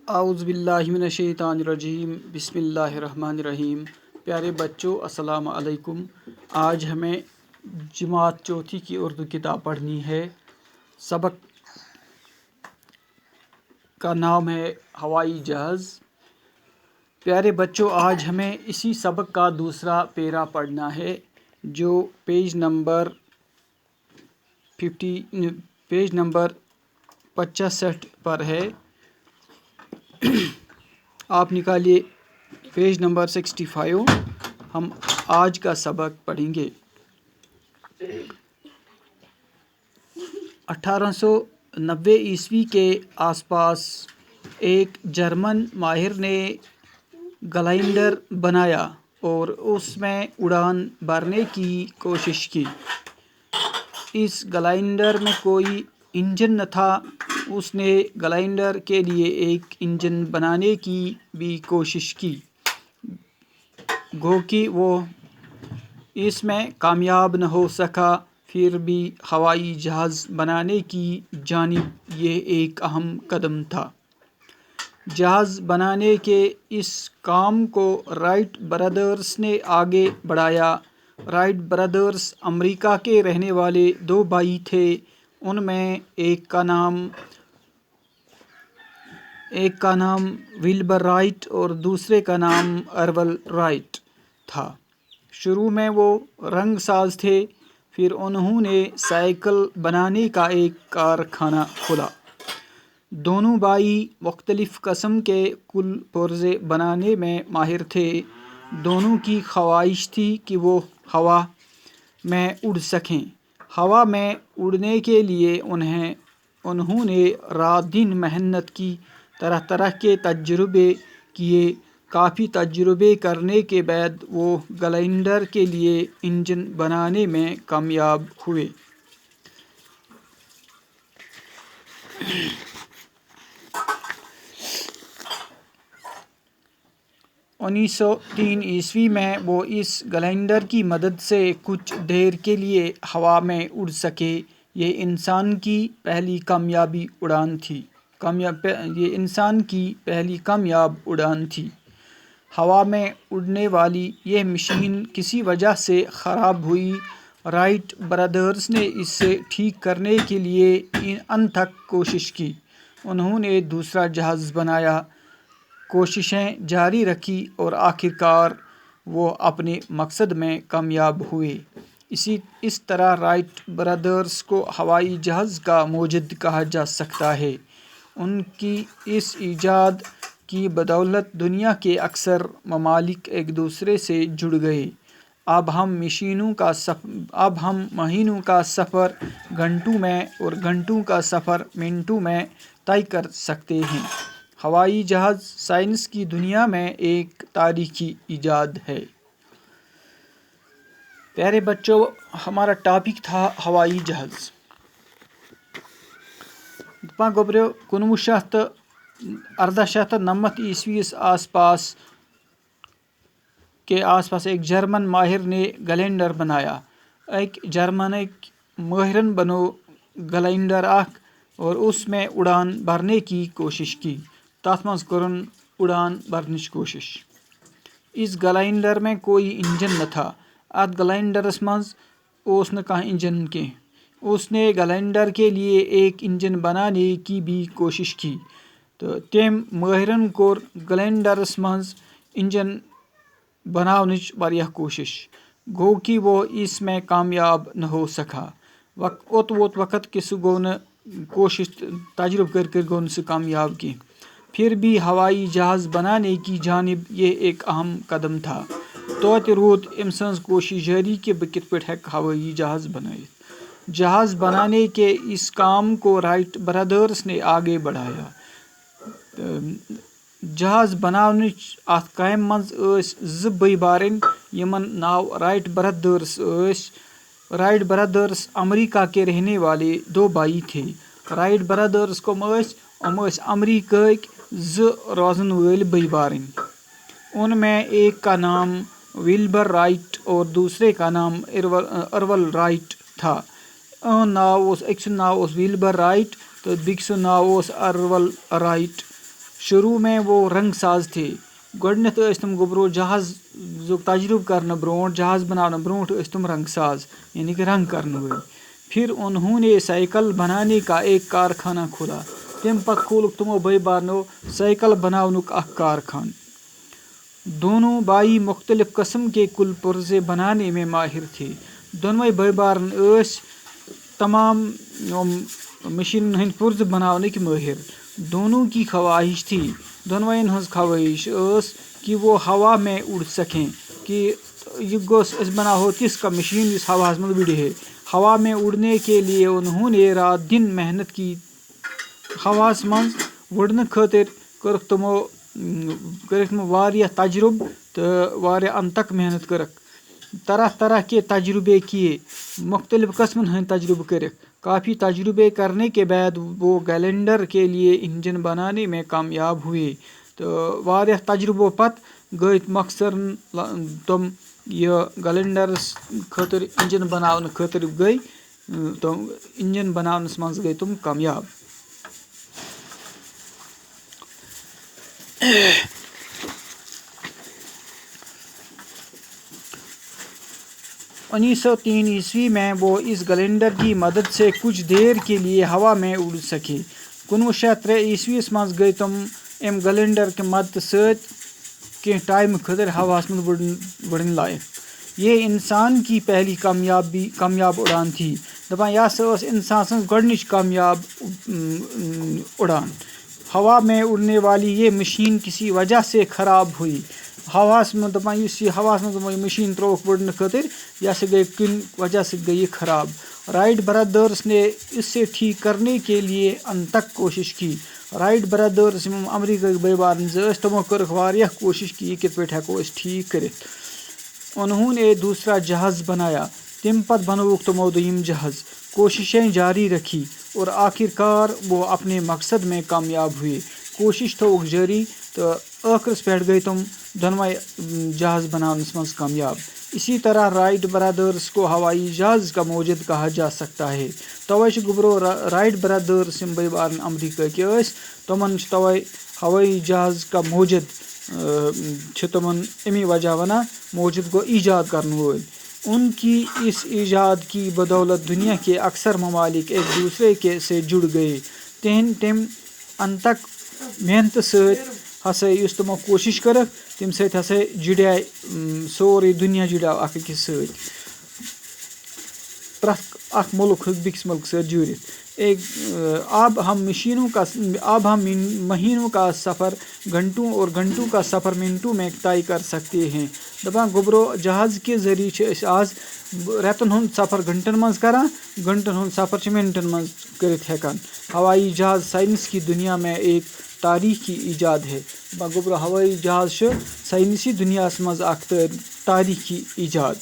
اعوذ باللہ من الشیطان الرجیم، بسم اللہ الرحمن الرحیم۔ پیارے بچوں، السلام علیکم۔ آج ہمیں جماعت چوتھی کی اردو کتاب پڑھنی ہے۔ سبق کا نام ہے ہوائی جہاز۔ پیارے بچوں، آج ہمیں اسی سبق کا دوسرا پیرا پڑھنا ہے جو پیج نمبر 65 پر ہے۔ آپ نکالیے پیج نمبر 65۔ ہم آج کا سبق پڑھیں گے۔ 1890 عیسوی کے آس پاس ایک جرمن ماہر نے گلائڈر بنایا اور اس میں اڑان بھرنے کی کوشش کی۔ اس گلائڈر میں کوئی انجن نہ تھا۔ اس نے گلائڈر کے لیے ایک انجن بنانے کی بھی کوشش کی، گو کہ وہ اس میں کامیاب نہ ہو سکا۔ پھر بھی ہوائی جہاز بنانے کی جانب یہ ایک اہم قدم تھا۔ جہاز بنانے کے اس کام کو رائٹ برادرز نے آگے بڑھایا۔ رائٹ برادرز امریکہ کے رہنے والے دو بھائی تھے۔ ان میں ایک کا نام ولبر رائٹ اور دوسرے کا نام ارول رائٹ تھا۔ شروع میں وہ رنگ ساز تھے، پھر انہوں نے سائیکل بنانے کا ایک کارخانہ کھولا۔ دونوں بھائی مختلف قسم کے پرزے بنانے میں ماہر تھے۔ دونوں کی خواہش تھی کہ وہ ہوا میں اڑ سکیں۔ ہوا میں اڑنے کے لیے انہوں نے رات دن محنت کی، طرح طرح کے تجربے کیے۔ کافی تجربے کرنے کے بعد وہ گلائڈر کے لیے انجن بنانے میں کامیاب ہوئے۔ 1903 عیسوی میں وہ اس گلائڈر کی مدد سے کچھ دیر کے لیے ہوا میں اڑ سکے۔ یہ انسان کی پہلی کامیاب اڑان تھی۔ ہوا میں اڑنے والی یہ مشین کسی وجہ سے خراب ہوئی۔ رائٹ برادرز نے اسے ٹھیک کرنے کے لیے انتھک کوشش کی۔ انہوں نے دوسرا جہاز بنایا، کوششیں جاری رکھی اور آخرکار وہ اپنے مقصد میں کامیاب ہوئے۔ اس طرح رائٹ برادرز کو ہوائی جہاز کا موجد کہا جا سکتا ہے۔ ان کی اس ایجاد کی بدولت دنیا کے اکثر ممالک ایک دوسرے سے جڑ گئے۔ اب ہم مہینوں کا سفر گھنٹوں میں اور گھنٹوں کا سفر منٹوں میں طے کر سکتے ہیں۔ ہوائی جہاز سائنس کی دنیا میں ایک تاریخی ایجاد ہے۔ پیارے بچوں، ہمارا ٹاپک تھا ہوائی جہاز۔ گوبریو 1990 عیسوی کے آس پاس ایک جرمن ماہر نے گلائڈر بنایا۔ ایک جرمنک ماہرن بنو گلائڈر اور اس میں اڑان بھرنے کی کوشش کی۔ تَتھ منٛز کرن اڑان بھرنٕچ کوشش۔ اس گلائڈر میں کوئی انجن نہ تھا۔ اتھ گلائڈرس منٛز اوس نہٕ کانٛہہ انجن کینٛہہ۔ اس نے گلائڈر کے لیے ایک انجن بنانے کی بھی کوشش کی تو تم ماہرن کور گلائڈرس منٛز انجن بناونٕچ واریاہ کوشش، گو کہ وہ اس میں کامیاب نہ ہو سکا۔ اوٚت ووت وقت کہ سُہ گوٚو نہٕ کوشش تجربہ کر گوٚو نہٕ سُہ کامیاب کینٛہہ۔ پھر بھی ہوائی جہاز بنانے کی جانب یہ ایک اہم قدم تھا۔ توتہِ روٗد أمۍ سٕنٛز کوشش جاری کہ بہٕ کِتھ پٲٹھۍ ہٮ۪کہٕ ہوٲئی جہاز بنٲیِتھ۔ جہاز بنانے کے اس کام کو رائٹ برادرز نے آگے بڑھایا۔ جہاز بناونٕچ اتھ کامہِ منٛز ٲسۍ زٕ بٔے بارٕنۍ یمن ناو رائٹ برادرز ٲسۍ۔ رائٹ برادرز امریکہ کے رہنے والے دو بھائی تھے۔ رائٹ برادرز کم ٲسۍ؟ یِم ٲسۍ امریکہٕکۍ زٕ روزن وٲلۍ بٔے بارٕنۍ۔ ان میں ایک کا نام ولبر رائٹ اور دوسرے کا نام ارول رائٹ تھا۔ أکۍ سُنٛد ناو اوس ولبر رائٹ تو بیٚکہِ سُنٛد ناو اوس ارول رائٹ۔ شروع میں وہ رنگ ساز تھے. گۄڈنٮ۪تھ ٲسۍ تِم گوٚبرو جہازُک تجرُبہٕ کرنہٕ برونٛٹھ جہاز بناونہٕ برونٛٹھ ٲسۍ تِم رنگ ساز یعنی کہ رنگ کرنے وٲلۍ. پھر انہوں نے سائیکل بنانے کا ایک کارخانہ کھولا. تمہِ پتہٕ کھوٗلُکھ تِمو بٲے بارنو سائیکل بناونُک اکھ کارخانہٕ. دونوں بھائی مختلف قسم کے کل پرزے بنانے میں ماہر تھے. دۄنوَے بٲے بارن ٲسۍ تمام مشینن ہٕنٛدۍ پُرزٕ بناونٕکۍ مٲہر. دونوں کی خواہش تھی دۄنوَین ہٕنٛز خواہش ٲس کہ وہ ہوا میں اڑ سکیں کہ یہ گوٚژھ أسۍ بناوو تِژھ کانٛہہ مشین یُس ہواہس منٛز وُڑِ ہے. ہوا میں اڑنے کے لیے انہوں نے رات دن محنت کی. ہواہس منٛز وُڑنہٕ خٲطرٕ کٔرٕکھ تِمو واریاہ تجرُبہٕ تہٕ واریاہ اَنہٕ تک محنت کٔرٕکھ. طرح طرح کے تجربے کیے مختلف قسمن ہٕنٛدۍ تجربہٕ کٔرِکھ. کافی تجربے کرنے کے بعد وہ گیلینڈر کے لیے انجن بنانے میں کامیاب ہوئے. تہٕ واریاہ تجربو پتہٕ گٔے مۄخصرن تِم یہِ گیلینڈرس خٲطرٕ انجن بناونہٕ خٲطرٕ گٔے تِم انجن بناونس منٛز گٔے تِم کامیاب. 1903 میں وہ اس گیلینڈر کی مدد سے کچھ دیر کے لیے ہوا میں اڑ سکے. 1903 مز گئی تم ام گیلینڈر کے مدد سۭتۍ کینٛہہ ٹائمہٕ خٲطرٕ ہواہس منٛز وُڑن لایق. یہ انسان کی پہلی کامیاب اڑان تھی. دپان یہ ہسا ٲس انسان سٕنٛز گۄڈنِچ کامیاب اڑان. ہوا میں اڑنے والی یہ مشین کسی وجہ سے خراب ہوئی. ہواہس منٛز دپان یُس یہِ ہواہس منٛز یہِ مشین ترٛووُکھ وُڑنہٕ خٲطرٕ یہ ہسا گئی کُنہِ وجہ سۭتۍ گئی یہ خراب. رائٹ برادرس نے اسے ٹھیک کرنے کے لیے ان تک کوشش کی. رائٹ برادرس یِم امریکہٕکۍ بٲے بارٕنۍ زٕ ٲسۍ تِمو کٔرٕکھ واریاہ کوشش کی یہِ کِتھ پٲٹھۍ ہٮ۪کو أسۍ ٹھیک کٔرِتھ. انہوں نے دوسرا جہاز بنایا. تمہِ پتہٕ بنووُکھ تِمو دوٚیِم جہاز. کوششیں جاری رکھی اور آخر کار وہ اپنے مقصد میں کامیاب ہوئے. کوشش تھووُکھ جٲری تہٕ ٲخرس پٮ۪ٹھ گٔے تِم دۄنوَے جہاز بناونس منٛز کامیاب. اسی طرح رائٹ برادرس کو ہوائی جہاز کا موجد کہا جا سکتا ہے. توے چھِ گوٚبرو رائٹ برادرس یِم بٲے بارٕنۍ امریکہٕکۍ ٲسۍ تِمن چھِ توے ہوٲیی جہاز کا موجد چھِ تِمن امی وجہ ونان. موجد گوٚو ایجاد کرن وٲلۍ. ان کی اس ایجاد کی بدولت دنیا کے اکثر ممالک ایک دوسرے کے سے جڑ گئے. تمہِ ان تک محنتہٕ سۭتۍ ہسا یُس تِمو کوشش کٔرٕکھ تمہِ سۭتۍ ہسا جُڑے سورُے دُنیا جُڑیو اکھ أکِس سۭتۍ. پرٛٮ۪تھ اکھ مُلک ہیٚکہِ بیٚکِس مُلکہٕ سۭتۍ جُڑِتھ. اب ہم مہینوں کا سفر گھنٹوں اور گھنٹوں کا سفر منٹوں میں طے کر سکتے ہیں. دپان گوٚبرو جہاز کہِ ذٔریعہٕ چھِ أسۍ آز رٮ۪تن ہُنٛد سفر گھنٹن منٛز کران گھنٹن ہُنٛد سفر چھِ منٹن منٛز کٔرِتھ ہٮ۪کان. ہوائی جہاز سائنس کی دنیا میں ایک تاریخی ایجاد ہے. دپان گوٚبرو ہوٲیی جہاز چھُ ساینسی دُنیاہس منٛز اکھ تاریخی ایجاد.